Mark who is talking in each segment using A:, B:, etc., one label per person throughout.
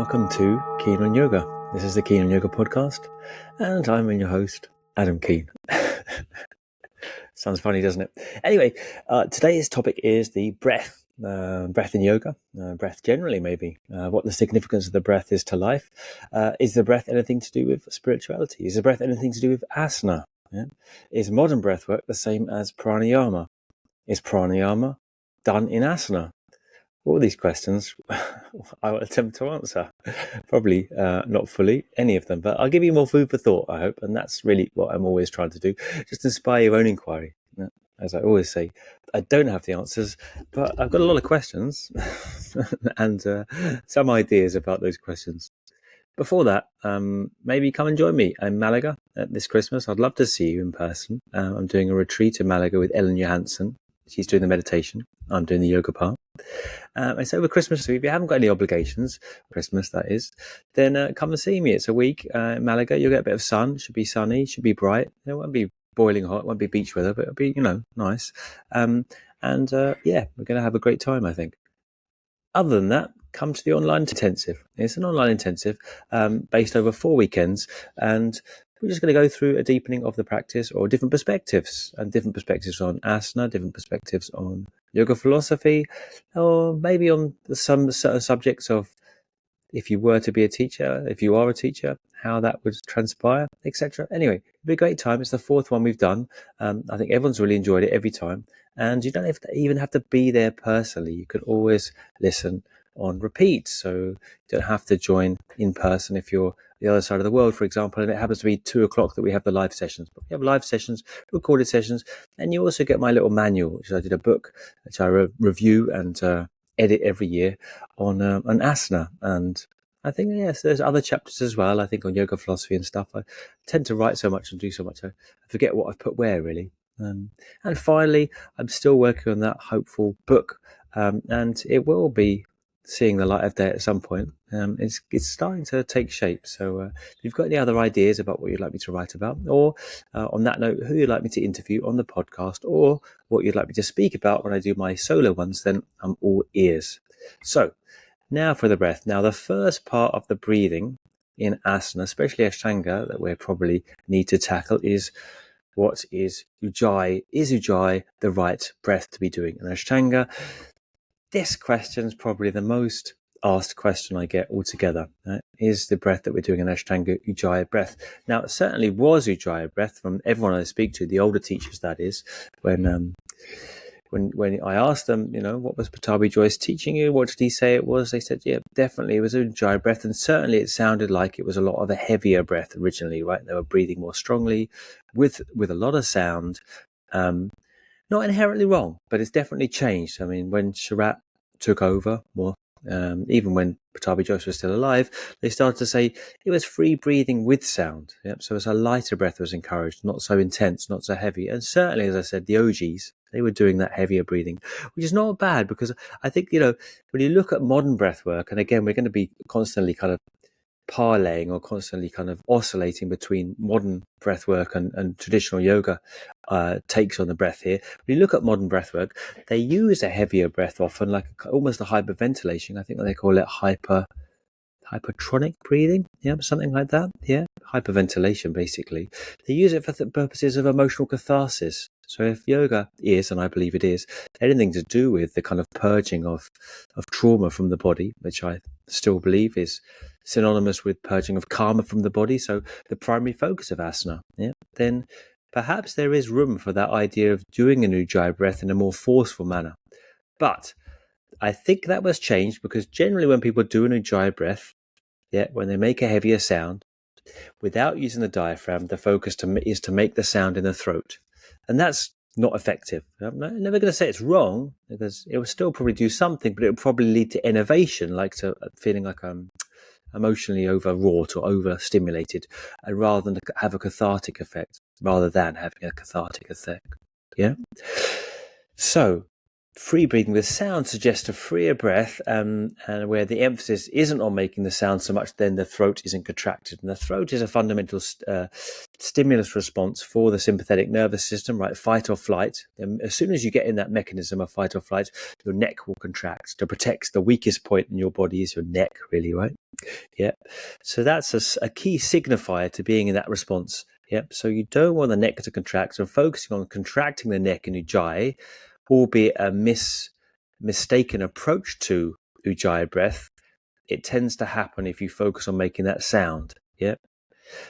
A: Welcome to Keen on Yoga. This is the Keen on Yoga podcast, and I'm your host, Adam Keen. Sounds funny, doesn't it? Anyway, today's topic is the breath. Breath in yoga, breath generally, maybe. What the significance of the breath is to life. Is the breath anything to do with spirituality? Is the breath anything to do with asana? Yeah? Is modern breath work the same as pranayama? Is pranayama done in asana? All these questions I will attempt to answer. Probably not fully, any of them, but I'll give you more food for thought, I hope. And that's really what I'm always trying to do. Just inspire your own inquiry. As I always say, I don't have the answers, but I've got a lot of questions and some ideas about those questions. Before that, maybe come and join me in Malaga this Christmas. I'd love to see you in person. I'm doing a retreat in Malaga with Ellen Johansson. She's doing the meditation. I'm doing the yoga part. And so over Christmas, so if you haven't got any obligations, Christmas that is, then come and see me. It's a week in Malaga. You'll get a bit of sun. It should be sunny. It should be bright. It won't be boiling hot. It won't be beach weather, but it'll be, nice. We're going to have a great time, I think. Other than that, come to the online intensive. It's an online intensive based over 4 weekends, and we're just going to go through a deepening of the practice or different perspectives on asana, different perspectives on yoga philosophy, or maybe on some certain subjects of if you were to be a teacher, if you are a teacher, how that would transpire, etc. Anyway, it'll be a great time. It's the fourth one we've done. I think everyone's really enjoyed it every time. And you don't even have to be there personally. You can always listen on repeat. So you don't have to join in person if you're the other side of the world, for example, and it happens to be 2:00 that we have the live sessions. But we have live sessions, recorded sessions, and you also get my little manual, which I did a book, which I review and edit every year on an asana. And I think, yes, there's other chapters as well, I think, on yoga philosophy and stuff. I tend to write so much and do so much, I forget what I've put where, really. And finally, I'm still working on that hopeful book, and it will be seeing the light of day at some point. It's starting to take shape. So if you've got any other ideas about what you'd like me to write about, or on that note, who you'd like me to interview on the podcast, or what you'd like me to speak about when I do my solo ones, then I'm all ears. So now for the breath. Now, the first part of the breathing in asana, especially Ashtanga, that we probably need to tackle is what is Ujjayi? Is Ujjayi the right breath to be doing in Ashtanga? This question is probably the most asked question I get altogether. Is the breath that we're doing in Ashtanga Ujjayi breath? Now, it certainly was Ujjayi breath from everyone I speak to, the older teachers, that is, when I asked them, what was Pattabhi Jois teaching you? What did he say it was? They said, yeah, definitely it was Ujjayi breath, and certainly it sounded like it was a lot of a heavier breath originally, right? They were breathing more strongly with a lot of sound. Not inherently wrong, but it's definitely changed. I mean, when Sharat took over more, even when Pattabhi Jois was still alive, they started to say it was free breathing with sound. Yep. So it's a lighter breath was encouraged, not so intense, not so heavy. And certainly, as I said, the OGs, they were doing that heavier breathing, which is not bad, because I think, when you look at modern breath work, and again, we're going to be constantly kind of parlaying or constantly kind of oscillating between modern breath work and traditional yoga takes on the breath here. When you look at modern breath work, they use a heavier breath often, like almost a hyperventilation. I think they call it hypertronic breathing, something like that. Hyperventilation, basically. They use it for the purposes of emotional catharsis. So if yoga is, and I believe it is, anything to do with the kind of purging of trauma from the body, which I still believe is synonymous with purging of karma from the body, so the primary focus of asana, then perhaps there is room for that idea of doing an Ujjayi breath in a more forceful manner. But I think that was changed, because generally when people do an Ujjayi breath, when they make a heavier sound, without using the diaphragm, the focus is to make the sound in the throat. And that's not effective. I'm never going to say it's wrong, because it will still probably do something, but it will probably lead to innovation, like to feeling like I'm emotionally overwrought or overstimulated, and rather than have a cathartic effect, rather than having a cathartic effect. So free breathing with sound suggests a freer breath, and where the emphasis isn't on making the sound so much, then the throat isn't contracted. And the throat is a fundamental stimulus response for the sympathetic nervous system, right? Fight or flight. And as soon as you get in that mechanism of fight or flight, your neck will contract. To protect the weakest point in your body is your neck, really, right? Yeah. So that's a key signifier to being in that response. Yep. So you don't want the neck to contract. So focusing on contracting the neck in Ujjayi, albeit a mistaken approach to Ujjayi breath, it tends to happen if you focus on making that sound. Yep.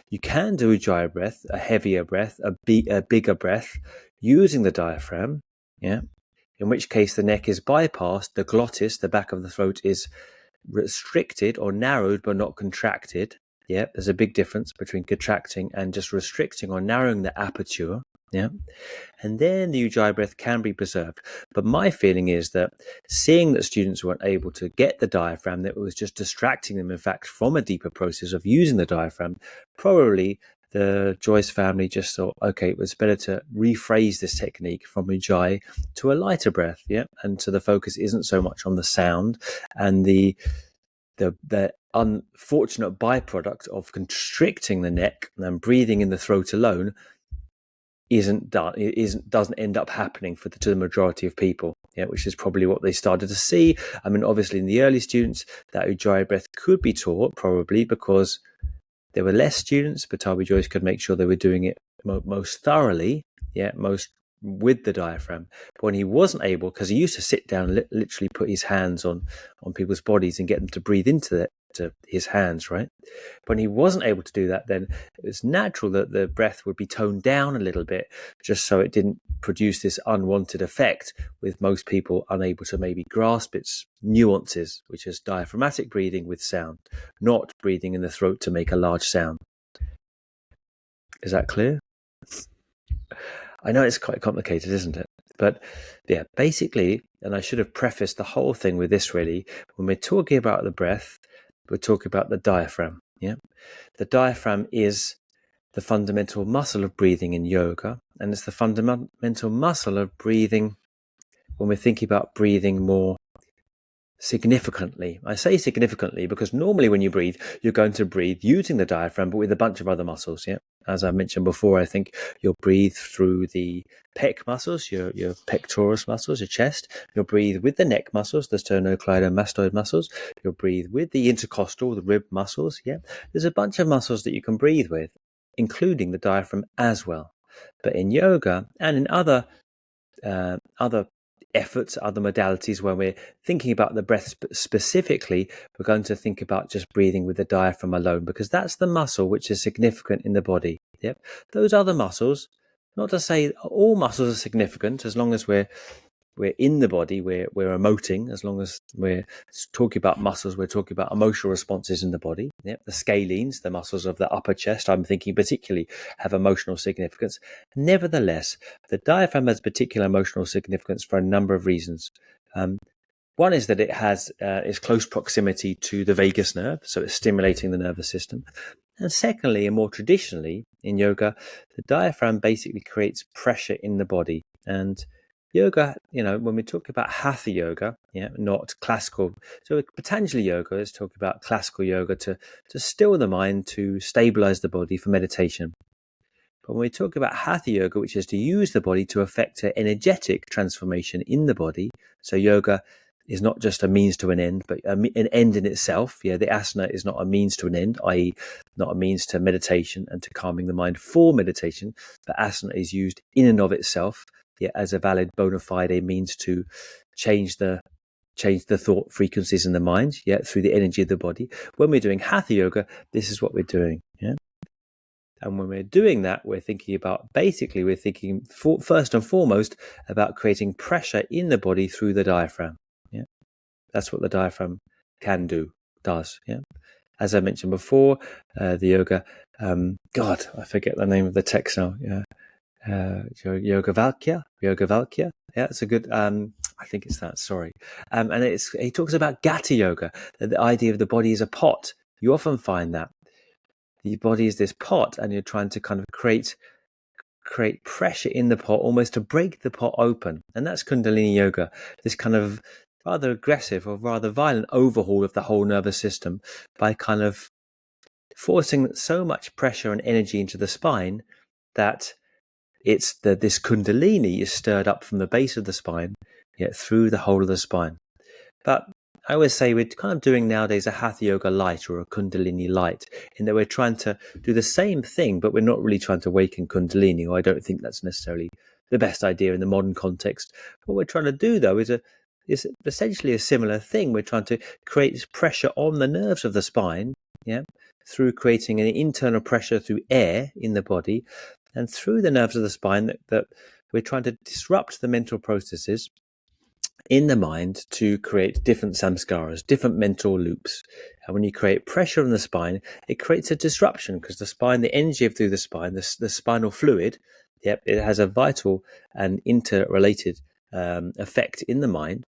A: You can do Ujjayi breath, a heavier breath, a bigger breath, using the diaphragm. Yeah. In which case the neck is bypassed, the glottis, the back of the throat, is restricted or narrowed but not contracted. Yeah, there's a big difference between contracting and just restricting or narrowing the aperture. Yeah, and then the Ujjayi breath can be preserved. But my feeling is that seeing that students weren't able to get the diaphragm, that it was just distracting them, in fact, from a deeper process of using the diaphragm, probably the Joyce family just thought, okay, it was better to rephrase this technique from Ujjayi to a lighter breath. Yeah, and so the focus isn't so much on the sound and the unfortunate byproduct of constricting the neck and breathing in the throat alone doesn't end up happening to the majority of people. Yeah, which is probably what they started to see. I mean, obviously in the early students, that Ujjayi breath could be taught probably because there were less students, but Tabi Joyce could make sure they were doing it most thoroughly, most with the diaphragm. But when he wasn't able, because he used to sit down and literally put his hands on people's bodies and get them to breathe into his hands, right? When he wasn't able to do that, then it was natural that the breath would be toned down a little bit, just so it didn't produce this unwanted effect with most people unable to maybe grasp its nuances, which is diaphragmatic breathing with sound, not breathing in the throat to make a large sound. Is that clear? I know it's quite complicated, isn't it? But yeah, basically, and I should have prefaced the whole thing with this really, when we're talking about the breath, we're talking about the diaphragm. Yeah. The diaphragm is the fundamental muscle of breathing in yoga, and it's the fundamental muscle of breathing when we're thinking about breathing more significantly. I say significantly because normally when you breathe, you're going to breathe using the diaphragm, but with a bunch of other muscles. Yeah. As I mentioned before, I think you'll breathe through the pec muscles, your pectoralis muscles, your chest. You'll breathe with the neck muscles, the sternocleidomastoid muscles. You'll breathe with the intercostal, the rib muscles. Yeah. There's a bunch of muscles that you can breathe with, including the diaphragm as well. But in yoga and in other efforts, other modalities, when we're thinking about the breath specifically, we're going to think about just breathing with the diaphragm alone, because that's the muscle which is significant in the body. Yep. Those other muscles, not to say all muscles are significant, as long as we're in the body, we're emoting. As long as we're talking about muscles, we're talking about emotional responses in the body. Yep. The scalenes, the muscles of the upper chest, I'm thinking particularly have emotional significance. Nevertheless, the diaphragm has particular emotional significance for a number of reasons. One is that it has its close proximity to the vagus nerve, so it's stimulating the nervous system. And secondly, and more traditionally in yoga, the diaphragm basically creates pressure in the body. And yoga, when we talk about hatha yoga, not classical. So Patanjali yoga is talking about classical yoga to still the mind, to stabilize the body for meditation. But when we talk about hatha yoga, which is to use the body to affect an energetic transformation in the body, so yoga is not just a means to an end, but an end in itself. Yeah, the asana is not a means to an end, i.e., not a means to meditation and to calming the mind for meditation. But asana is used in and of itself, as a valid bona fide means to change the thought frequencies in the mind, through the energy of the body. When we're doing hatha yoga, this is what we're doing. Yeah. And when we're doing that, we're thinking first and foremost about creating pressure in the body through the diaphragm. Yeah, that's what the diaphragm does. Yeah, as I mentioned before, the yoga. God, I forget the name of the text now. Yeah, Yoga Valkya. Yeah, it's a good. I think it's that. Sorry, and he talks about Gata yoga, the idea of the body as a pot. You often find that the body is this pot, and you're trying to kind of create pressure in the pot, almost to break the pot open. And that's Kundalini yoga, this kind of rather aggressive or rather violent overhaul of the whole nervous system by kind of forcing so much pressure and energy into the spine that this Kundalini is stirred up from the base of the spine, through the whole of the spine. But I always say we're kind of doing nowadays a Hatha Yoga light or a Kundalini light, in that we're trying to do the same thing, but we're not really trying to awaken Kundalini, or I don't think that's necessarily the best idea in the modern context. What we're trying to do, though, is essentially a similar thing. We're trying to create pressure on the nerves of the spine, through creating an internal pressure through air in the body, and through the nerves of the spine that we're trying to disrupt the mental processes in the mind to create different samskaras, different mental loops. And when you create pressure on the spine, it creates a disruption, because the spine, the energy through the spine, the spinal fluid, it has a vital and interrelated effect in the mind.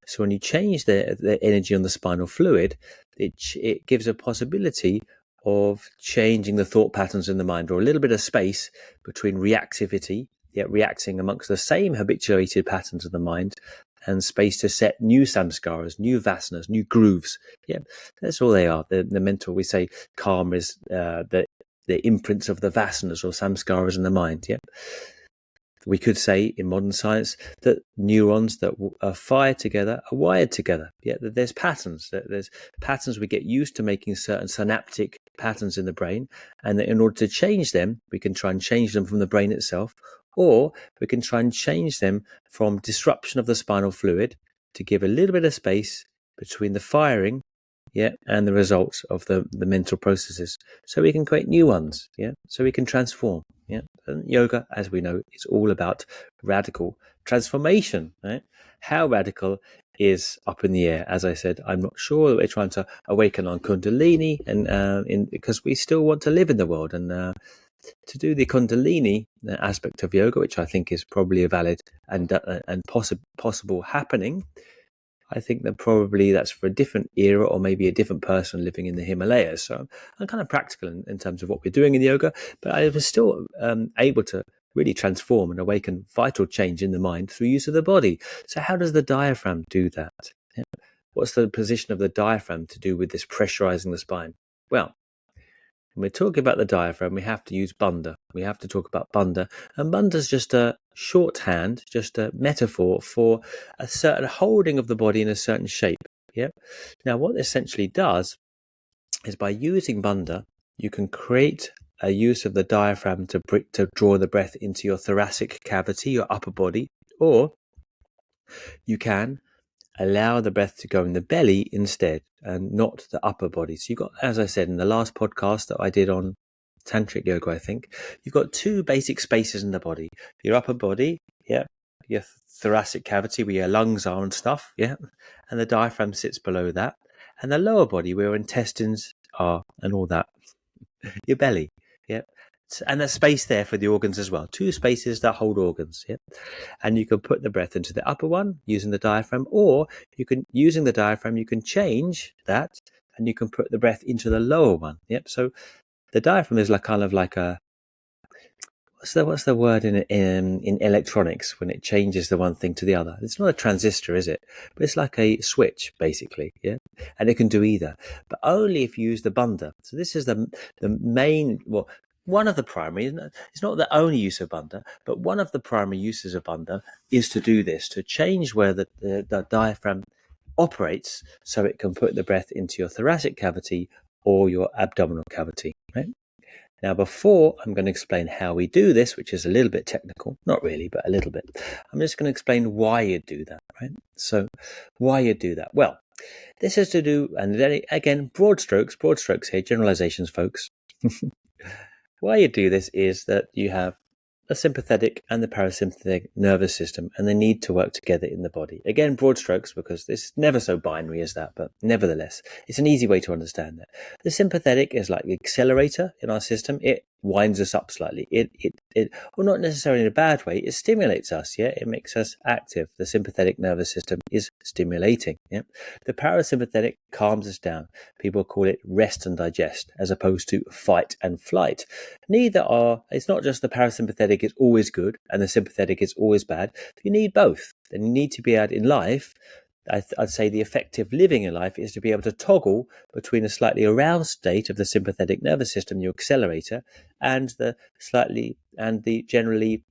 A: So when you change the energy on the spinal fluid, it gives a possibility of changing the thought patterns in the mind, or a little bit of space between reactivity, reacting amongst the same habituated patterns of the mind, and space to set new samskaras, new vasanas, new grooves. That's all they are. The mental, we say karma is the imprints of the vasanas or samskaras in the mind. We could say in modern science that neurons that are fired together are wired together. That there's patterns. That there's patterns we get used to making certain synaptic patterns in the brain, and that in order to change them, we can try and change them from the brain itself, or we can try and change them from disruption of the spinal fluid to give a little bit of space between the firing and the results of the mental processes, so we can create new ones, so we can transform. And yoga, as we know, is all about radical transformation, right? How radical is up in the air. As I said, I'm not sure that we're trying to awaken on Kundalini, and because we still want to live in the world, and to do the Kundalini aspect of yoga, which I think is probably a valid and possible happening. I think that probably that's for a different era, or maybe a different person living in the Himalayas. So I'm kind of practical in terms of what we're doing in yoga, but I was still able to really transform and awaken vital change in the mind through use of the body. So how does the diaphragm do that? What's the position of the diaphragm to do with this pressurizing the spine? Well, when we're talking about the diaphragm, we have to use Bandha. We have to talk about Bandha. And Bandha is just a shorthand, just a metaphor for a certain holding of the body in a certain shape. Now, what this essentially does is, by using Bandha, you can create a use of the diaphragm to draw the breath into your thoracic cavity, your upper body, or you can allow the breath to go in the belly instead, and not the upper body. So you've got, as I said in the last podcast that I did on tantric yoga, I think, you've got two basic spaces in the body: your upper body, your thoracic cavity where your lungs are and stuff, and the diaphragm sits below that, and the lower body where your intestines are and all that, your belly, and a space there for the organs as well. Two spaces that hold organs, and you can put the breath into the upper one using the diaphragm, or you can, using the diaphragm, you can change that and you can put the breath into the lower one. So the diaphragm is kind of like a, what's the word in electronics when it changes the one thing to the other? It's not a transistor, is it? But it's like a switch, basically, and it can do either, but only if you use the Bandha. So this is the main, well, one of the primary, it's not the only use of Bandha, but one of the primary uses of Bandha is to do this, to change where the diaphragm operates, so it can put the breath into your thoracic cavity or your abdominal cavity, right? Now, before I'm going to explain how we do this, which is a little bit technical, not really, but a little bit, I'm just going to explain why you do that, right? So why you do that? Well, this is to do, and then again, broad strokes here, generalizations, folks. Why you do this is that you have the sympathetic and the parasympathetic nervous system, and they need to work together in the body. Again, broad strokes, because it's never so binary as that, but nevertheless, it's an easy way to understand that. The sympathetic is like the accelerator in our system. It winds us up slightly. It well, not necessarily in a bad way. It stimulates us. It makes us active. The sympathetic nervous system is stimulating. The parasympathetic calms us down. People call it rest and digest, as opposed to fight and flight. Neither are. It's not just the parasympathetic is always good and the sympathetic is always bad. You need both. And you need to be able, in life, I'd say the effective living in life is to be able to toggle between a slightly aroused state of the sympathetic nervous system, your accelerator, and the generally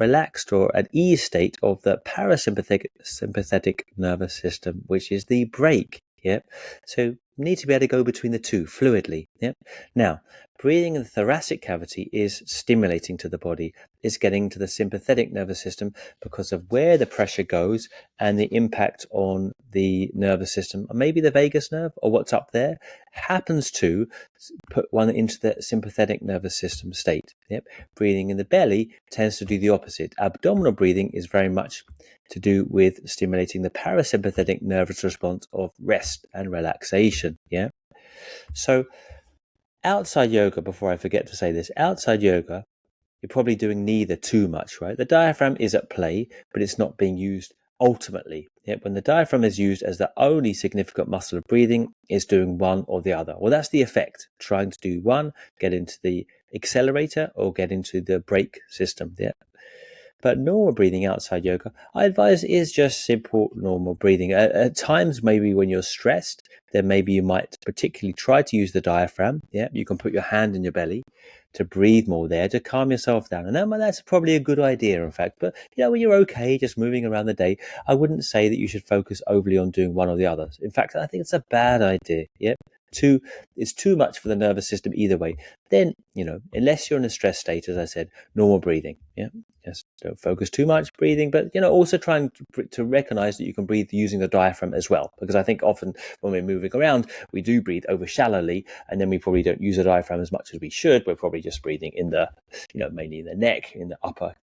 A: relaxed or at ease state of the parasympathetic nervous system, which is the brake. Yep. So you need to be able to go between the two fluidly. Yep. Now, breathing in the thoracic cavity is stimulating to the body. It's getting to the sympathetic nervous system because of where the pressure goes and the impact on the nervous system, or maybe the vagus nerve or what's up there, happens to put one into the sympathetic nervous system state. Yep. Breathing in the belly tends to do the opposite. Abdominal breathing is very much to do with stimulating the parasympathetic nervous response of rest and relaxation. Yeah. So outside yoga, before I forget to say this, outside yoga, you're probably doing neither too much, right? The diaphragm is at play, but it's not being used ultimately. Yet when the diaphragm is used as the only significant muscle of breathing, it's doing one or the other. Well, that's the effect. Trying to do one, get into the accelerator or get into the brake system. Yeah. But normal breathing outside yoga, I advise, is just simple normal breathing. At times, maybe when you're stressed, then maybe you might particularly try to use the diaphragm. Yeah, you can put your hand in your belly to breathe more there, to calm yourself down. And that's probably a good idea, in fact. But, when you're okay, just moving around the day, I wouldn't say that you should focus overly on doing one or the other. In fact, I think it's a bad idea. Yeah. It's too much for the nervous system either way. Then, unless you're in a stress state, as I said, normal breathing. Yeah. Just don't focus too much breathing, but also trying to recognize that you can breathe using the diaphragm as well. Because I think often when we're moving around, we do breathe over shallowly, and then we probably don't use the diaphragm as much as we should. We're probably just breathing in the, mainly in the neck, in the upper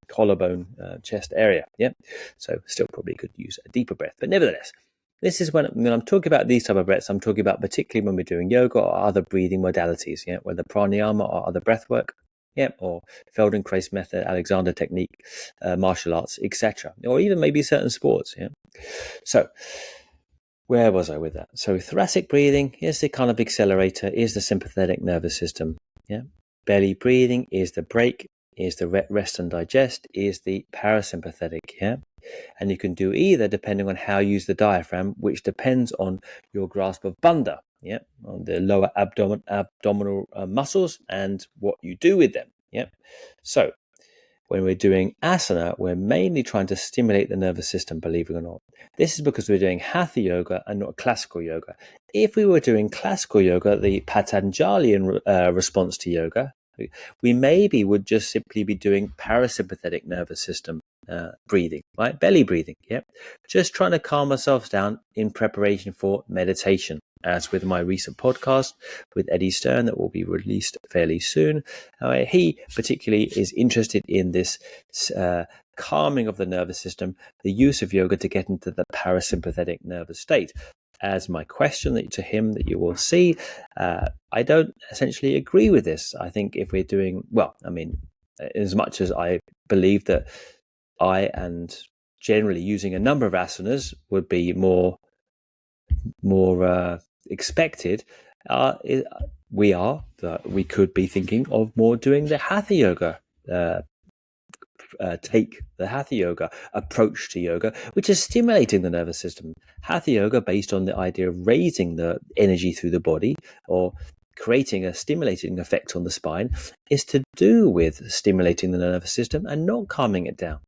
A: collarbone, chest area. Yeah, so still probably could use a deeper breath, but nevertheless. This is when I'm talking about these type of breaths, I'm talking about particularly when we're doing yoga or other breathing modalities, whether pranayama or other breath work, or Feldenkrais method, Alexander technique, martial arts, etc., or even maybe certain sports. So where was I with that? So thoracic breathing is the kind of accelerator, is the sympathetic nervous system. Belly breathing is the brake, is the rest and digest, is the parasympathetic. And you can do either depending on how you use the diaphragm, which depends on your grasp of Bandha, on the lower abdominal muscles and what you do with them. So when we're doing asana, we're mainly trying to stimulate the nervous system, believe it or not. This is because we're doing hatha yoga and not classical yoga. If we were doing classical yoga, the Patanjalian response to yoga, we maybe would just simply be doing parasympathetic nervous system breathing, right? Belly breathing. Just trying to calm ourselves down in preparation for meditation. As with my recent podcast with Eddie Stern that will be released fairly soon, he particularly is interested in this calming of the nervous system, the use of yoga to get into the parasympathetic nervous state. As my question to him that you will see, I don't essentially agree with this. I think if we're doing, as much as I believe that I and generally using a number of asanas would be more expected, we could be thinking of more doing the hatha yoga take the hatha yoga approach to yoga, which is stimulating the nervous system. Hatha yoga, based on the idea of raising the energy through the body or creating a stimulating effect on the spine, is to do with stimulating the nervous system and not calming it down.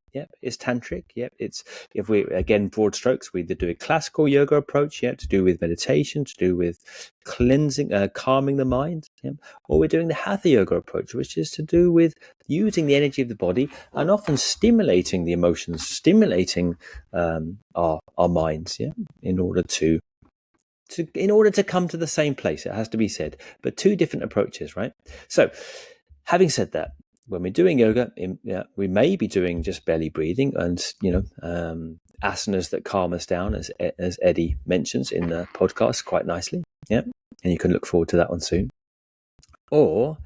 A: It's tantric. It's, if we, again, broad strokes, we either do a classical yoga approach, to do with meditation, to do with cleansing, calming the mind, or we're doing the hatha yoga approach, which is to do with using the energy of the body and often stimulating the emotions, stimulating our minds, in order to come to the same place. It has to be said, but two different approaches, right? So, having said that, when we're doing yoga, we may be doing just belly breathing and asanas that calm us down, as Eddie mentions in the podcast quite nicely. And you can look forward to that one soon. Or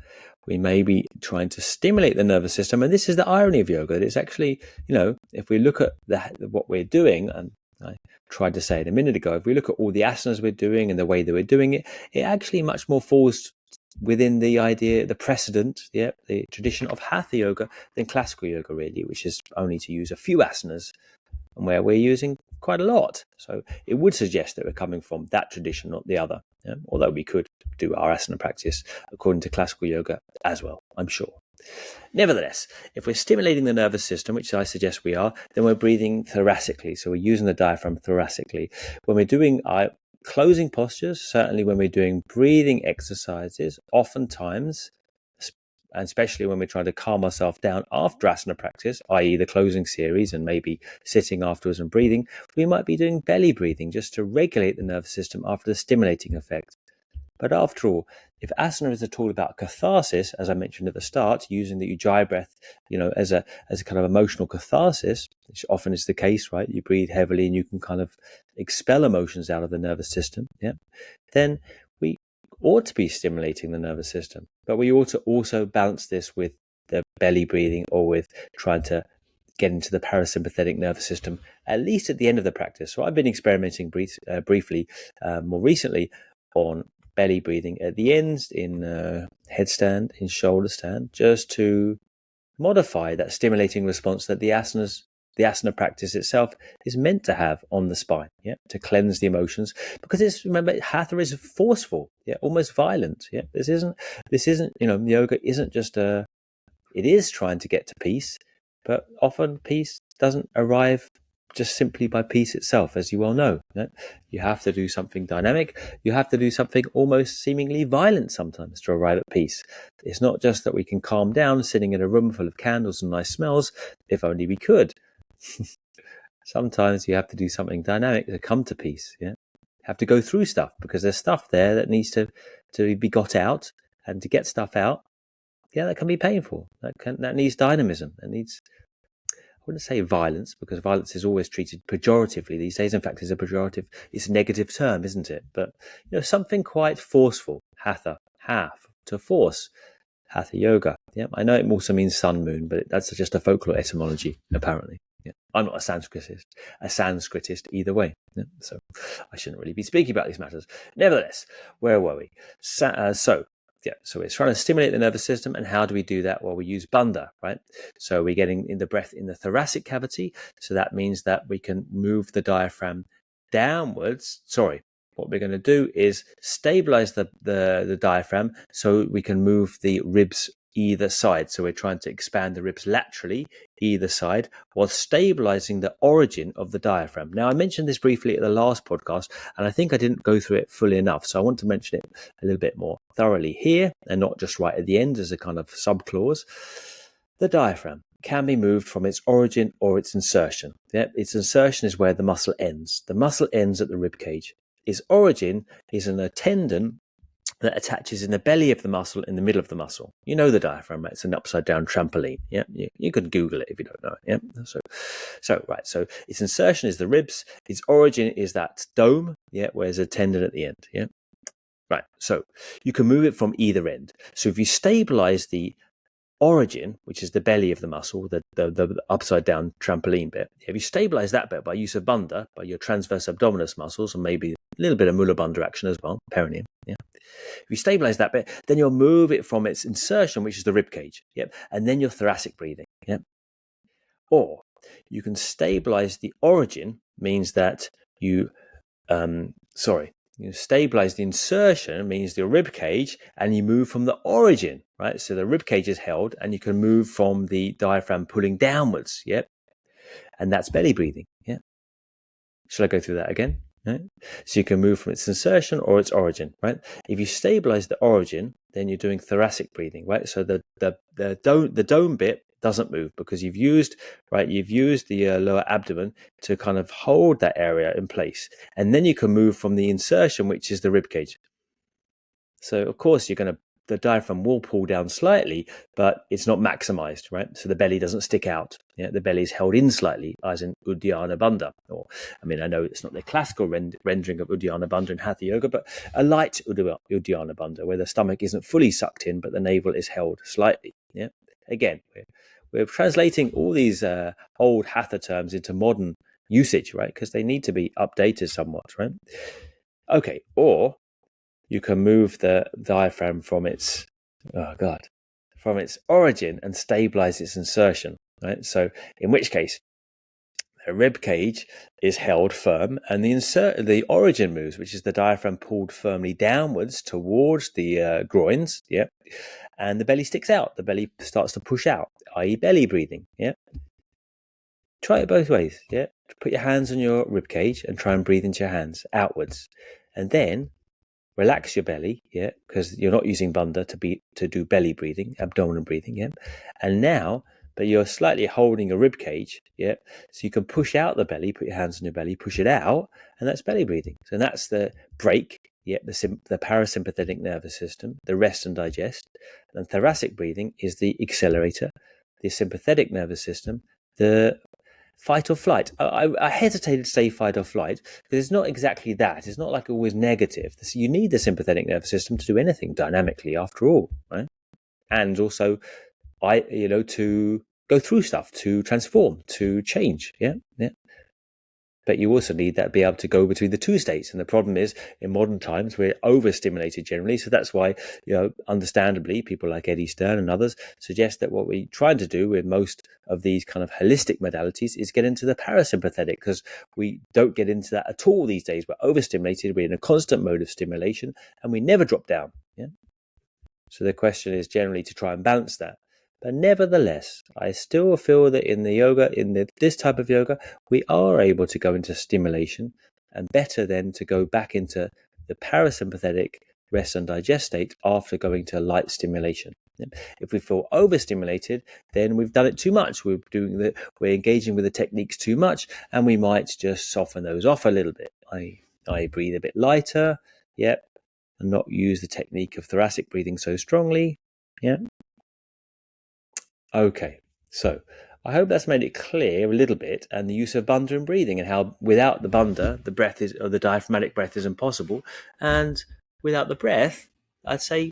A: we may be trying to stimulate the nervous system, and this is the irony of yoga. That it's actually, if we look at what we're doing, and I tried to say it a minute ago, if we look at all the asanas we're doing and the way that we're doing it, it actually much more falls within the idea, the precedent, the tradition of hatha yoga than classical yoga, really, which is only to use a few asanas, and where we're using quite a lot. So it would suggest that we're coming from that tradition, not the other. Although we could do our asana practice according to classical yoga as well, I'm sure. Nevertheless, if we're stimulating the nervous system, which I suggest we are, then we're breathing thoracically. So we're using the diaphragm thoracically. When we're doing closing postures, certainly when we're doing breathing exercises, oftentimes, and especially when we're trying to calm ourselves down after asana practice, i.e. the closing series and maybe sitting afterwards and breathing, we might be doing belly breathing just to regulate the nervous system after the stimulating effect. But after all, if asana is at all about catharsis, as I mentioned at the start, using the Ujjayi breath, as a kind of emotional catharsis, which often is the case, right? You breathe heavily and you can kind of expel emotions out of the nervous system, then we ought to be stimulating the nervous system. But we ought to also balance this with the belly breathing or with trying to get into the parasympathetic nervous system, at least at the end of the practice. So I've been experimenting briefly more recently on belly breathing at the ends in headstand, in shoulder stand, just to modify that stimulating response that the asana practice itself is meant to have on the spine, to cleanse the emotions. Because remember, hatha is forceful, almost violent. This isn't, yoga isn't just it is trying to get to peace, but often peace doesn't arrive just simply by peace itself, as you well know. You have to do something dynamic. You have to do something almost seemingly violent sometimes to arrive at peace. It's not just that we can calm down sitting in a room full of candles and nice smells, if only we could. Sometimes you have to do something dynamic to come to peace. You have to go through stuff because there's stuff there that needs to be got out, and to get stuff out, that can be painful. That needs dynamism. That needs, I wouldn't say violence, because violence is always treated pejoratively these days. In fact, it's a negative term, isn't it? But something quite forceful. Hatha, to force. Hatha yoga. I know it also means sun moon, but that's just a folklore etymology, apparently. I'm not a Sanskritist either way. So I shouldn't really be speaking about these matters. Nevertheless, where were we? So we're trying to stimulate the nervous system, and how do we do that? Well, we use Bandha, right? So we're getting in the breath in the thoracic cavity. So that means that we can move the diaphragm downwards. What we're going to do is stabilize the diaphragm so we can move the ribs either side. So we're trying to expand the ribs laterally either side while stabilizing the origin of the diaphragm. Now, I mentioned this briefly at the last podcast, and I think I didn't go through it fully enough. So I want to mention it a little bit more thoroughly here, and not just right at the end as a kind of sub-clause. The diaphragm can be moved from its origin or its insertion. Its insertion is where the muscle ends. The muscle ends at the rib cage. Its origin is in a tendon that attaches in the belly of the muscle, in the middle of the muscle. You know the diaphragm, right? It's an upside down trampoline. You can Google it if you don't know it. So its insertion is the ribs. Its origin is that dome, where there's a tendon at the end. Right. So you can move it from either end. So if you stabilize the origin, which is the belly of the muscle, the upside down trampoline bit, if you stabilize that bit by use of Bandha, by your transverse abdominis muscles, and maybe a little bit of Mula Bandha action as well, perineum, if you stabilize that bit, then you'll move it from its insertion, which is the rib cage, and then your thoracic breathing, Or you can stabilize the origin, means that you stabilize the insertion, means the rib cage, and you move from the origin, right? So the rib cage is held, and you can move from the diaphragm pulling downwards, and that's belly breathing, Should I go through that again? Right? So you can move from its insertion or its origin, right? If you stabilize the origin, then you're doing thoracic breathing, right? So the dome bit doesn't move because you've used the lower abdomen to kind of hold that area in place, and then you can move from the insertion, which is the rib cage. So of course the diaphragm will pull down slightly, but it's not maximized, right? So the belly doesn't stick out. The belly is held in slightly, as in Uddiyana Bandha. I know it's not the classical rendering of Uddiyana Bandha in Hatha Yoga, but a light Uddiyana Bandha, where the stomach isn't fully sucked in, but the navel is held slightly. Again, we're translating all these old Hatha terms into modern usage, right? Because they need to be updated somewhat, right? Okay, or you can move the diaphragm from its origin and stabilize its insertion, right? So in which case, the rib cage is held firm, and the origin moves, which is the diaphragm pulled firmly downwards towards the groins, and the belly sticks out. The belly starts to push out, i.e. belly breathing. Yeah. Try it both ways. Yeah. Put your hands on your rib cage and try and breathe into your hands outwards. And then relax your belly, yeah, because you're not using Bandha to do belly breathing, abdominal breathing, yeah. And now, but you're slightly holding your rib cage, yeah. So you can push out the belly, put your hands on your belly, push it out, and that's belly breathing. So that's the brake, yeah, the parasympathetic nervous system, the rest and digest. And thoracic breathing is the accelerator, the sympathetic nervous system, the fight or flight. I hesitated to say fight or flight because it's not exactly that. It's not like always negative. You need the sympathetic nervous system to do anything dynamically, after all, right? And also, to go through stuff, to transform, to change. Yeah. But you also need that to be able to go between the two states. And the problem is, in modern times, we're overstimulated generally. So that's why, understandably, people like Eddie Stern and others suggest that what we're trying to do with most of these kind of holistic modalities is get into the parasympathetic, because we don't get into that at all these days. We're overstimulated. We're in a constant mode of stimulation and we never drop down. Yeah. So the question is generally to try and balance that. But nevertheless, I still feel that in the yoga, this type of yoga, we are able to go into stimulation, and better then to go back into the parasympathetic rest and digest state after going to light stimulation. If we feel overstimulated, then we've done it too much. We're engaging with the techniques too much, and we might just soften those off a little bit. I breathe a bit lighter, yep, and not use the technique of thoracic breathing so strongly. Yeah. Okay, so I hope that's made it clear a little bit, and the use of Bandha in breathing, and how without the Bandha, the diaphragmatic breath is impossible, and without the breath, I'd say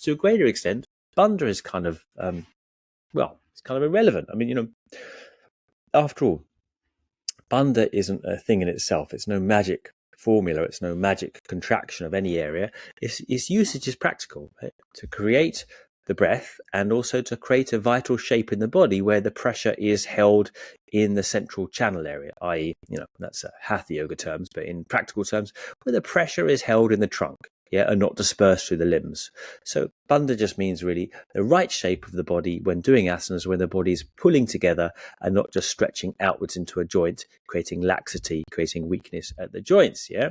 A: to a greater extent, Bandha is kind of it's kind of irrelevant. I mean, after all, Bandha isn't a thing in itself. It's no magic formula. It's no magic contraction of any area. Its usage is practical, right? To create the breath and also to create a vital shape in the body where the pressure is held in the central channel area, i.e., that's Hatha yoga terms, but in practical terms, where the pressure is held in the trunk, yeah, and not dispersed through the limbs. So Bandha just means really the right shape of the body when doing asanas, when the body is pulling together and not just stretching outwards into a joint, creating laxity, creating weakness at the joints, yeah?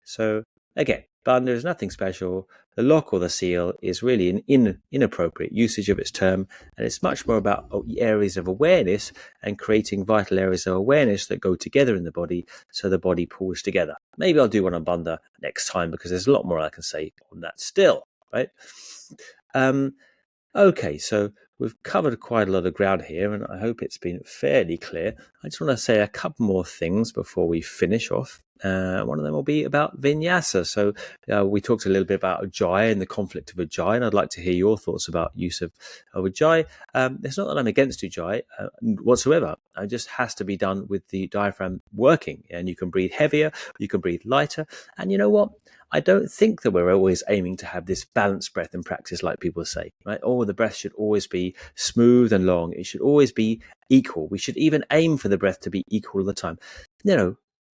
A: So again, Bandha is nothing special. The lock or the seal is really an inappropriate usage of its term, and it's much more about areas of awareness and creating vital areas of awareness that go together in the body so the body pulls together. Maybe I'll do one on Bandha next time because there's a lot more I can say on that still, right? Okay, so we've covered quite a lot of ground here, and I hope it's been fairly clear. I just want to say a couple more things before we finish off. One of them will be about Vinyasa. So we talked a little bit about Ujjayi and the conflict of Ujjayi, and I'd like to hear your thoughts about use of Ujjayi. It's not that I'm against Ujjayi whatsoever. It just has to be done with the diaphragm working, and you can breathe heavier, you can breathe lighter, and you know what? I don't think that we're always aiming to have this balanced breath in practice like people say, right? Oh, the breath should always be smooth and long. It should always be equal. We should even aim for the breath to be equal all the time.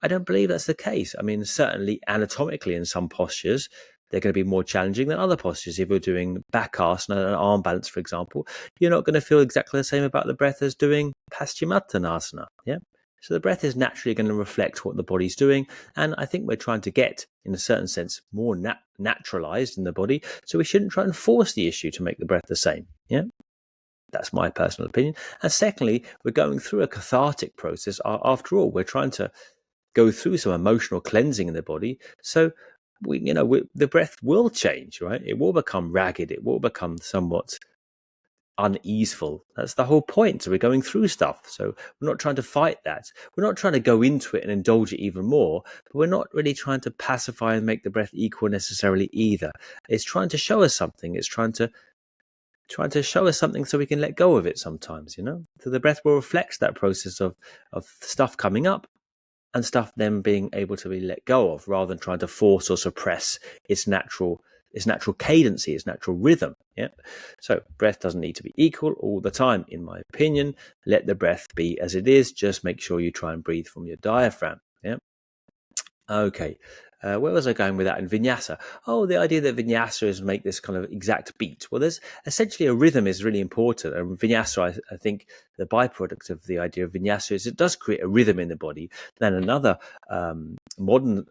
A: I don't believe that's the case. I mean, certainly anatomically in some postures, they're going to be more challenging than other postures. If you're doing back asana and arm balance, for example, you're not going to feel exactly the same about the breath as doing Paschimottanasana, yeah? So the breath is naturally going to reflect what the body's doing. And I think we're trying to get, in a certain sense, more naturalized in the body. So we shouldn't try and force the issue to make the breath the same. Yeah. That's my personal opinion. And secondly, we're going through a cathartic process. After all, we're trying to go through some emotional cleansing in the body. So the breath will change, right? It will become ragged. It will become somewhat uneaseful. That's the whole point. So we're going through stuff. So we're not trying to fight that. We're not trying to go into it and indulge it even more, but we're not really trying to pacify and make the breath equal necessarily either. It's trying to show us something. It's trying to show us something so we can let go of it sometimes, So the breath will reflect that process of stuff coming up and stuff then being able to be let go of, rather than trying to force or suppress its natural cadency, its natural rhythm. Yeah. So breath doesn't need to be equal all the time, in my opinion. Let the breath be as it is. Just make sure you try and breathe from your diaphragm. Yeah. Okay. Where was I going with that in Vinyasa? Oh, the idea that Vinyasa is make this kind of exact beat. Well, there's essentially a rhythm is really important. And Vinyasa, I think the byproduct of the idea of Vinyasa is it does create a rhythm in the body. Then another modern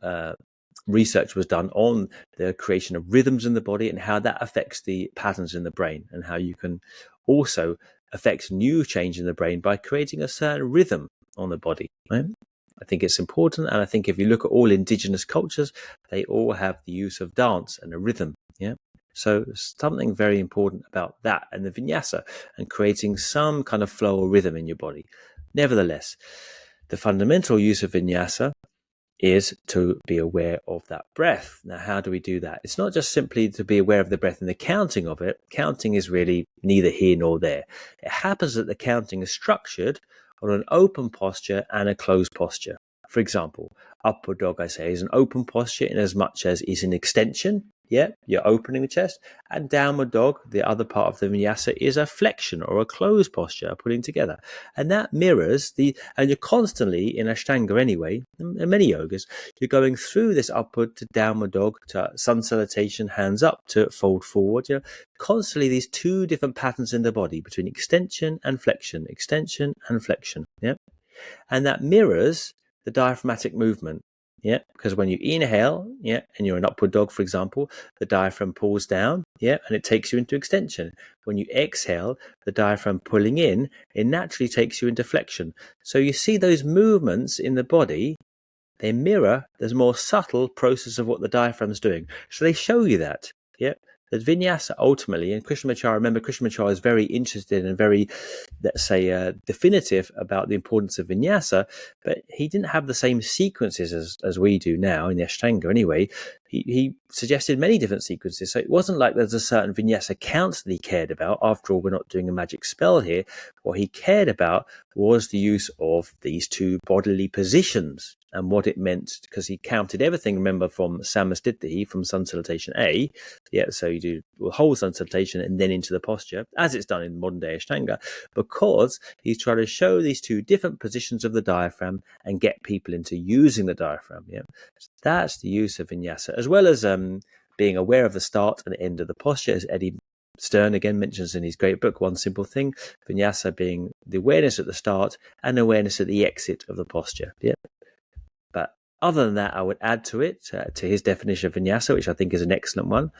A: research was done on the creation of rhythms in the body and how that affects the patterns in the brain, and how you can also affect new change in the brain by creating a certain rhythm on the body, right? I think it's important, and I think if you look at all indigenous cultures, they all have the use of dance and a rhythm. Yeah, so something very important about that and the vinyasa and creating some kind of flow or rhythm in your body. Nevertheless, the fundamental use of vinyasa is to be aware of that breath. Now, how do we do that? It's not just simply to be aware of the breath and the counting of it. Counting is really neither here nor there. It happens that the counting is structured on an open posture and a closed posture. For example, upward dog, I say, is an open posture in as much as is an extension. Yeah, you're opening the chest. And downward dog, the other part of the vinyasa, is a flexion or a closed posture, putting together. And that mirrors and you're constantly in Ashtanga anyway, in many yogas, you're going through this upward to downward dog, to sun salutation, hands up, to fold forward. Constantly these two different patterns in the body between extension and flexion, yeah. And that mirrors the diaphragmatic movement. Yeah, because when you inhale, yeah, and you're an upward dog, for example, the diaphragm pulls down, yeah, and it takes you into extension. When you exhale, the diaphragm pulling in, it naturally takes you into flexion. So you see those movements in the body, they mirror the more subtle process of what the diaphragm's doing. So they show you that, yeah. That vinyasa ultimately, and Krishnamacharya, remember Krishnamacharya is very interested and very, let's say, definitive about the importance of vinyasa, but he didn't have the same sequences as we do now in the Ashtanga anyway. He suggested many different sequences. So it wasn't like there's a certain vinyasa count that he cared about. After all, we're not doing a magic spell here. What he cared about was the use of these two bodily positions and what it meant, because he counted everything, remember, from Samastitihi, from sun salutation A. Yeah, so you do the whole sun salutation and then into the posture, as it's done in modern day Ashtanga, because he's trying to show these two different positions of the diaphragm and get people into using the diaphragm. Yeah, so that's the use of vinyasa, as well as being aware of the start and end of the posture, as Eddie Stern again mentions in his great book, One Simple Thing. Vinyasa being the awareness at the start and awareness at the exit of the posture. Yeah. But other than that, I would add to it, to his definition of vinyasa, which I think is an excellent one.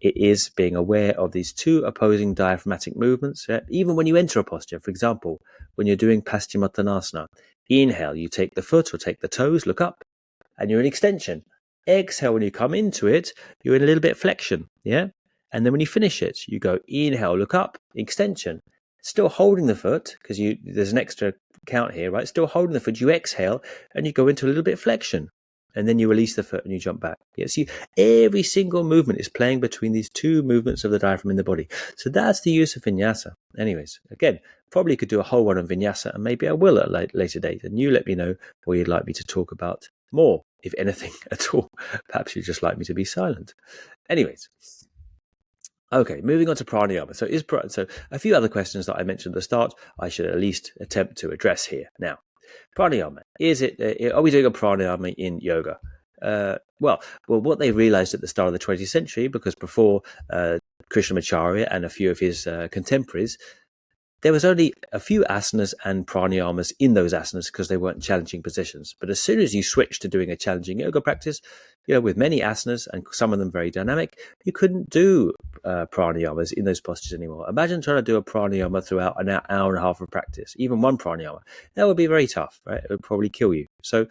A: It is being aware of these two opposing diaphragmatic movements. Yeah? Even when you enter a posture, for example, when you're doing Paschimottanasana, inhale, you take the foot or take the toes, look up, and you're in extension. Exhale, when you come into it, you're in a little bit of flexion. Yeah. And then when you finish it, you go inhale, look up, extension. Still holding the foot, because there's an extra count here, right? Still holding the foot, you exhale, and you go into a little bit of flexion. And then you release the foot and you jump back. Yeah, so every single movement is playing between these two movements of the diaphragm in the body. So that's the use of vinyasa. Anyways, again, probably could do a whole one on vinyasa, and maybe I will at a later date. And you let me know what you'd like me to talk about more, if anything at all. Perhaps you'd just like me to be silent. Anyways. Okay, moving on to pranayama. So a few other questions that I mentioned at the start, I should at least attempt to address here. Now, pranayama, are we doing a pranayama in yoga? Well, what they realized at the start of the 20th century, because before Krishnamacharya and a few of his contemporaries, there was only a few asanas and pranayamas in those asanas because they weren't challenging positions. But as soon as you switch to doing a challenging yoga practice, with many asanas and some of them very dynamic, you couldn't do pranayamas in those postures anymore. Imagine trying to do a pranayama throughout an hour and a half of practice, even one pranayama. That would be very tough, right? It would probably kill you. So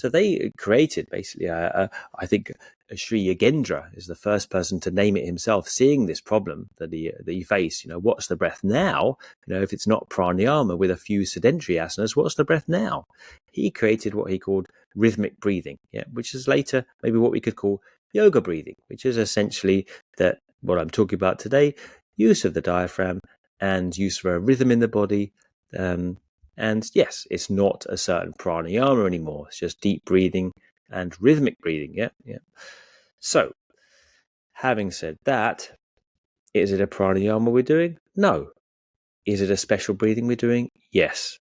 A: they created basically, I think, Sri Yogendra is the first person to name it himself, seeing this problem that he faced. What's the breath now? If it's not pranayama with a few sedentary asanas, what's the breath now? He created what he called rhythmic breathing, which is later maybe what we could call yoga breathing, which is essentially that what I'm talking about today, use of the diaphragm and use of a rhythm in the body. And yes, it's not a certain pranayama anymore. It's just deep breathing and rhythmic breathing. Yeah. So, having said that, is it a pranayama we're doing? No. Is it a special breathing we're doing? Yes.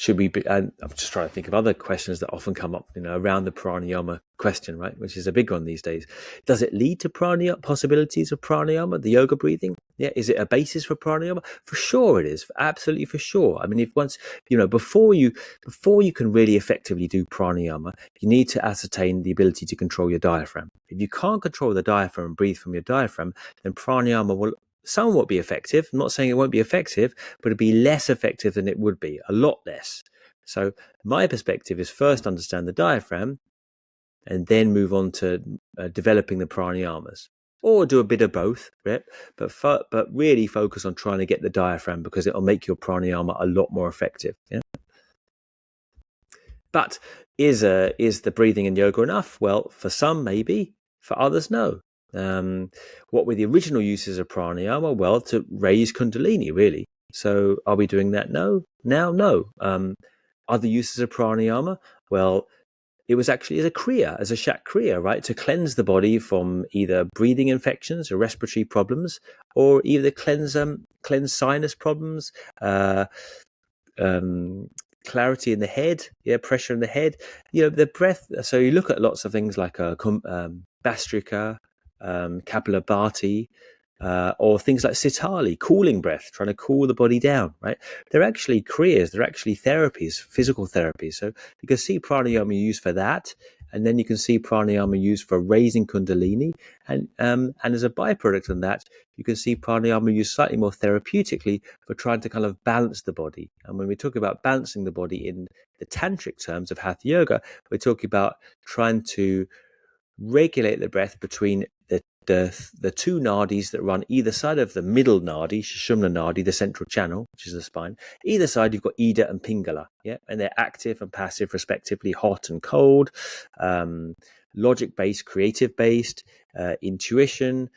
A: should we be, and I'm just trying to think of other questions that often come up, around the pranayama question, right? Which is a big one these days. Does it lead to possibilities of pranayama, the yoga breathing? Yeah. Is it a basis for pranayama? For sure it is. Absolutely for sure. I mean, if once, before you can really effectively do pranayama, you need to ascertain the ability to control your diaphragm. If you can't control the diaphragm and breathe from your diaphragm, then pranayama will somewhat be effective. I'm not saying it won't be effective, but it'll be less effective than it would be, a lot less. So my perspective is first understand the diaphragm and then move on to developing the pranayamas, or do a bit of both, right? But really focus on trying to get the diaphragm, because it'll make your pranayama a lot more effective. Yeah. But is the breathing in yoga enough? Well, for some maybe, for others no. What were the original uses of pranayama? Well, to raise kundalini, really. So are we doing that now? No. Other uses of pranayama? Well, it was actually as a kriya, as a shat kriya, right? To cleanse the body from either breathing infections or respiratory problems, or either cleanse sinus problems, clarity in the head, pressure in the head, the breath. So you look at lots of things like Bastrika, Kapalabhati, or things like Sitali, cooling breath, trying to cool the body down, right? They're actually kriyas, they're actually therapies, physical therapies. So you can see pranayama used for that, and then you can see pranayama used for raising kundalini, and as a byproduct of that, you can see pranayama used slightly more therapeutically for trying to kind of balance the body. And when we talk about balancing the body in the tantric terms of hatha yoga, we're talking about trying to regulate the breath between the two nadis that run either side of the middle nadi, Sushumna nadi, the central channel, which is the spine. Either side, you've got Ida and Pingala, and they're active and passive, respectively, hot and cold, logic-based, creative-based, intuition,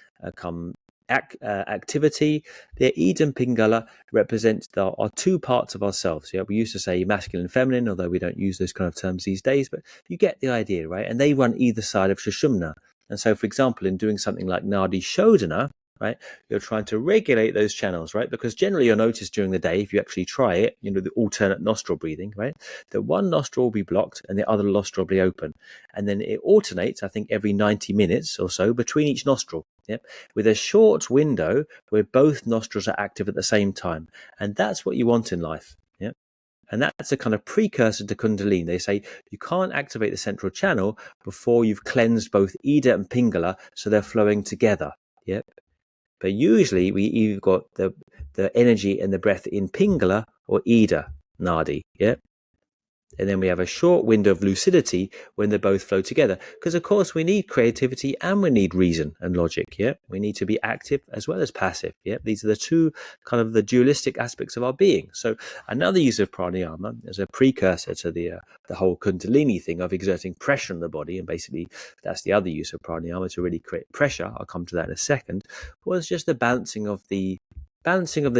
A: activity. The Ida and Pingala represent our two parts of ourselves. We used to say masculine and feminine, although we don't use those kind of terms these days, but you get the idea, right? And they run either side of Sushumna. And so, for example, in doing something like Nadi Shodhana, right, you're trying to regulate those channels, right? Because generally you'll notice during the day, if you actually try it, the alternate nostril breathing, right, that one nostril will be blocked and the other nostril will be open. And then it alternates, I think, every 90 minutes or so between each nostril, with a short window where both nostrils are active at the same time. And that's what you want in life. And that's a kind of precursor to Kundalini. They say you can't activate the central channel before you've cleansed both Ida and Pingala, so they're flowing together. But usually we either got the energy and the breath in Pingala or Ida Nadi. And then we have a short window of lucidity when they both flow together. Because, of course, we need creativity and we need reason and logic. We need to be active as well as passive. These are the two kind of the dualistic aspects of our being. So another use of pranayama as a precursor to the whole kundalini thing of exerting pressure on the body, and basically that's the other use of pranayama, to really create pressure. I'll come to that in a second. Was just the balancing of the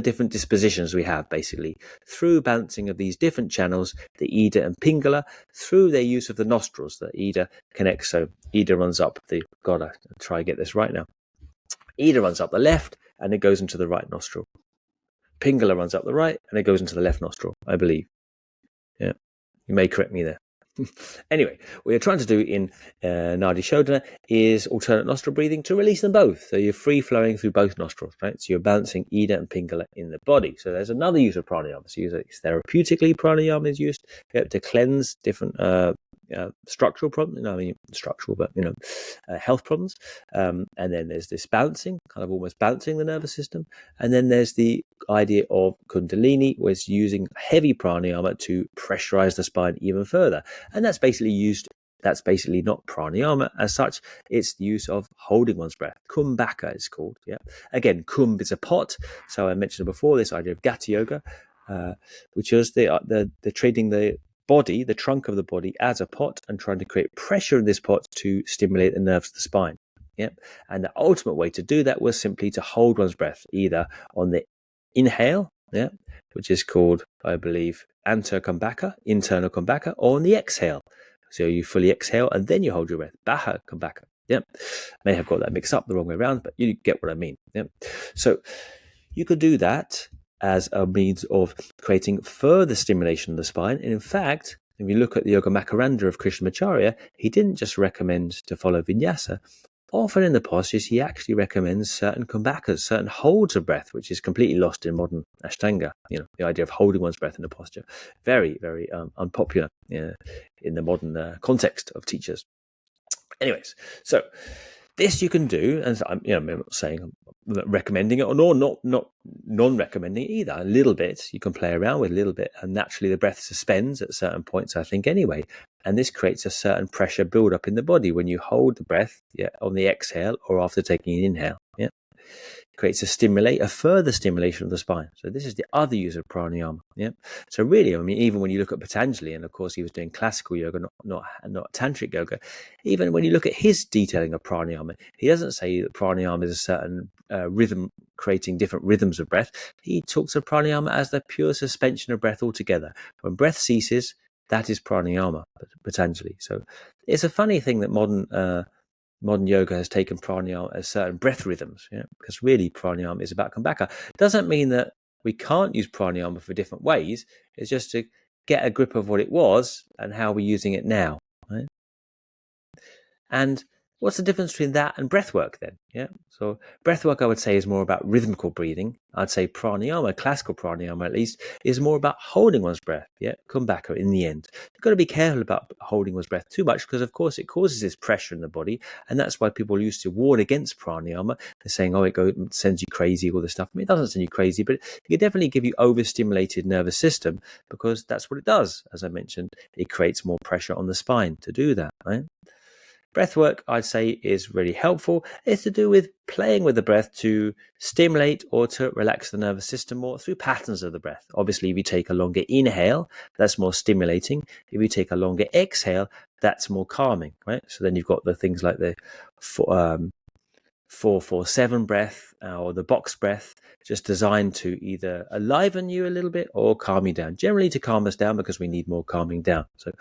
A: different dispositions we have, basically, through balancing of these different channels, the Ida and Pingala, through their use of the nostrils. The Ida connects, so Ida runs up I'll try and get this right now. Ida runs up the left and it goes into the right nostril. Pingala runs up the right and it goes into the left nostril, I believe. You may correct me there. Anyway, what you're trying to do in Nadi Shodhana is alternate nostril breathing to release them both. So you're free flowing through both nostrils, right? So you're balancing Ida and Pingala in the body. So there's another use of pranayama. So therapeutically, pranayama is used to cleanse different structural problems. Health problems. And then there's this balancing, kind of almost balancing the nervous system. And then there's the idea of Kundalini, where it's using heavy pranayama to pressurize the spine even further. And that's basically not pranayama as such. It's the use of holding one's breath. Kumbhaka it's called. Again, kumbh is a pot. So I mentioned before this idea of Gata yoga, which is the treating the body, the trunk of the body, as a pot and trying to create pressure in this pot to stimulate the nerves of the spine. And the ultimate way to do that was simply to hold one's breath, either on the inhale, which is called, I believe, Antarkumbhaka, internal kumbhaka, or on the exhale. So you fully exhale and then you hold your breath. Baha kumbhaka. May have got that mixed up the wrong way around, but you get what I mean. So you could do that as a means of creating further stimulation of the spine. And in fact, if you look at the Yoga Makaranda of Krishnamacharya, he didn't just recommend to follow Vinyasa. Often in the postures, he actually recommends certain kumbhakas, certain holds of breath, which is completely lost in modern Ashtanga. The idea of holding one's breath in a posture, very, very unpopular in the modern context of teachers. Anyways, so this you can do, and I'm not saying I'm recommending it or not non-recommending it either. A little bit you can play around with a little bit, and naturally the breath suspends at certain points, I think, anyway. And this creates a certain pressure build up in the body when you hold the breath, on the exhale or after taking an inhale. Creates a further stimulation of the spine. So this is the other use of pranayama. So really, I mean, even when you look at Patanjali, and of course he was doing classical yoga, not tantric yoga. Even when you look at his detailing of pranayama, he doesn't say that pranayama is a certain rhythm, creating different rhythms of breath. He talks of pranayama as the pure suspension of breath altogether. When breath ceases, that is pranayama, Patanjali. So it's a funny thing that modern yoga has taken pranayama as certain breath rhythms, because really pranayama is about kumbhaka. Doesn't mean that we can't use pranayama for different ways. It's just to get a grip of what it was and how we're using it now, right? And what's the difference between that and breath work then? So breath work, I would say, is more about rhythmical breathing. I'd say pranayama, classical pranayama at least, is more about holding one's breath. Kumbhaka in the end. You've got to be careful about holding one's breath too much, because of course it causes this pressure in the body, and that's why people used to warn against pranayama. They're saying, it sends you crazy, all this stuff. I mean, it doesn't send you crazy, but it can definitely give you overstimulated nervous system, because that's what it does. As I mentioned, it creates more pressure on the spine to do that, right? Breath work, I'd say, is really helpful. It's to do with playing with the breath to stimulate or to relax the nervous system more through patterns of the breath. Obviously, if you take a longer inhale, that's more stimulating. If you take a longer exhale, that's more calming, right? So then you've got the things like the 4-4-7 breath or the box breath, just designed to either aliven you a little bit or calm you down, generally to calm us down, because we need more calming down. So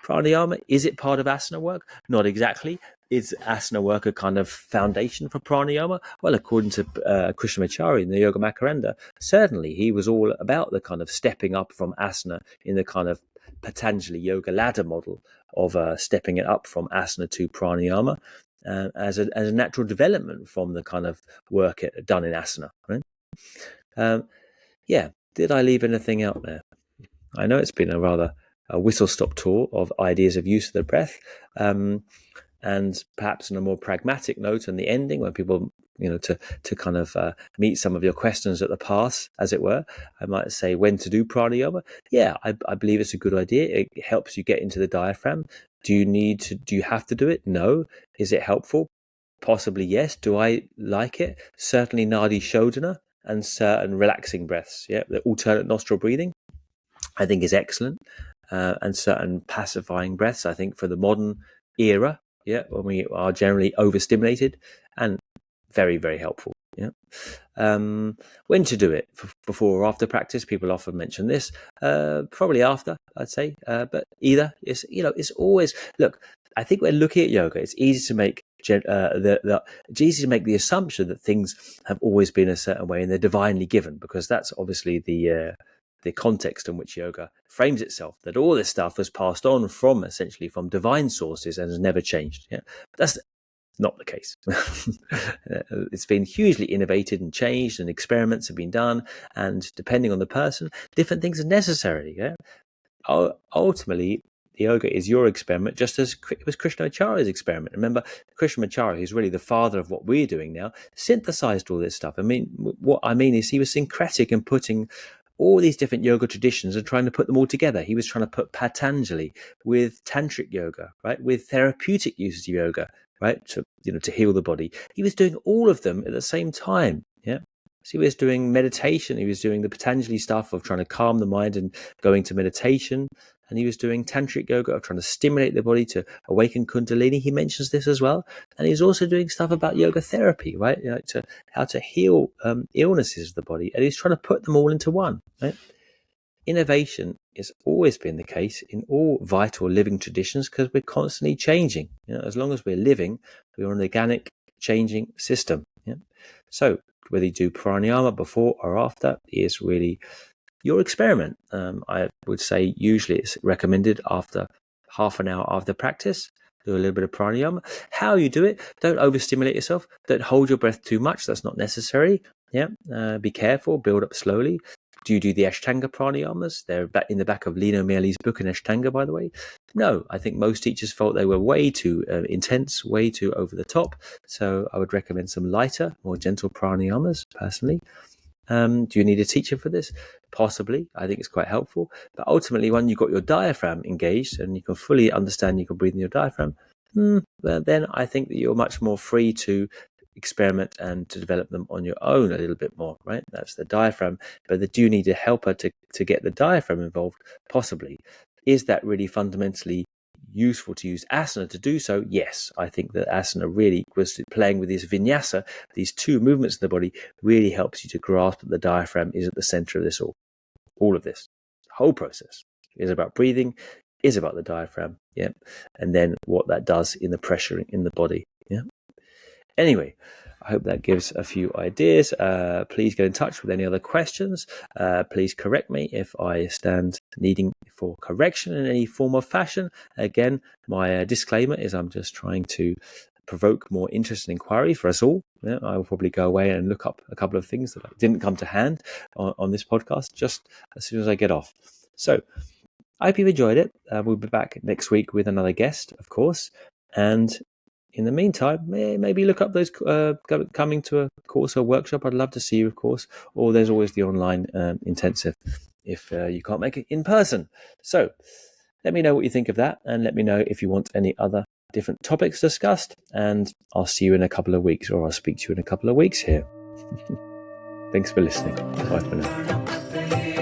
A: pranayama, is it part of asana work? Not exactly. Is asana work a kind of foundation for pranayama? Well, according to Krishnamacharya in the Yoga Makaranda, certainly he was all about the kind of stepping up from asana in the kind of Patanjali yoga ladder model of stepping it up from asana to pranayama. As a natural development from the kind of work done in asana, right? Did I leave anything out there? I know it's been a rather whistle-stop tour of ideas of use of the breath, and perhaps on a more pragmatic note in the ending, where people, to kind of meet some of your questions at the pass, as it were, I might say when to do pranayama. I believe it's a good idea. It helps you get into the diaphragm. Do you have to do it? No. Is it helpful? Possibly yes. Do I like it? Certainly Nadi Shodhana and certain relaxing breaths. The alternate nostril breathing, I think, is excellent. And certain pacifying breaths, I think, for the modern era, when we are generally overstimulated, and very, very helpful. When to do it, before or after practice? People often mention this. Probably after, I'd say, but either. It's always, look, I think when looking at yoga, it's easy to make it's easy to make the assumption that things have always been a certain way and they're divinely given, because that's obviously the context in which yoga frames itself, that all this stuff was passed on from divine sources and has never changed. But that's not the case. It's been hugely innovated and changed, and experiments have been done, and depending on the person, different things are necessary. Ultimately, yoga is your experiment, just as it was Krishnamacharya's experiment. Remember, Krishnamacharya, who's really the father of what we're doing now, synthesized all this stuff. I mean, what I mean is he was syncretic in putting all these different yoga traditions and trying to put them all together. He was trying to put Patanjali with tantric yoga, right, with therapeutic uses of yoga, right, to heal the body. He was doing all of them at the same time. So he was doing meditation. He was doing the Patanjali stuff of trying to calm the mind and going to meditation. And he was doing tantric yoga of trying to stimulate the body to awaken kundalini. He mentions this as well. And he's also doing stuff about yoga therapy, right? How to heal illnesses of the body. And he's trying to put them all into one, right? Innovation has always been the case in all vital living traditions, because we're constantly changing. As long as we're living, we're an organic changing system. So whether you do pranayama before or after is really your experiment. I would say usually it's recommended after half an hour after practice. Do a little bit of pranayama. How you do it, don't overstimulate yourself. Don't hold your breath too much. That's not necessary. Yeah, be careful. Build up slowly. Do you do the Ashtanga pranayamas? They're in the back of Lino Miele's book in Ashtanga, by the way. No, I think most teachers felt they were way too intense, way too over the top. So I would recommend some lighter, more gentle pranayamas, personally. Do you need a teacher for this? Possibly. I think it's quite helpful. But ultimately, when you've got your diaphragm engaged and you can fully understand you can breathe in your diaphragm, then I think that you're much more free to experiment and to develop them on your own a little bit more, right? That's the diaphragm. But they do need a helper to get the diaphragm involved, possibly. Is that really fundamentally useful to use asana to do so? Yes, I think that asana really was playing with this vinyasa, these two movements of the body, really helps you to grasp that the diaphragm is at the center of this all of this. The whole process is about breathing, is about the diaphragm, yeah, and then what that does in the pressure in the body, yeah. Anyway, I hope that gives a few ideas. Please get in touch with any other questions. Please correct me if I stand needing for correction in any form or fashion. Again, my disclaimer is I'm just trying to provoke more interest and inquiry for us all. Yeah, I will probably go away and look up a couple of things that didn't come to hand on this podcast just as soon as I get off. So I hope you've enjoyed it. We'll be back next week with another guest, of course. And in the meantime, maybe look up those coming to a course or workshop. I'd love to see you, of course. Or there's always the online intensive if you can't make it in person. So let me know what you think of that, and let me know if you want any other different topics discussed. And I'll see you in a couple of weeks, or I'll speak to you in a couple of weeks here. Thanks for listening. Bye for now.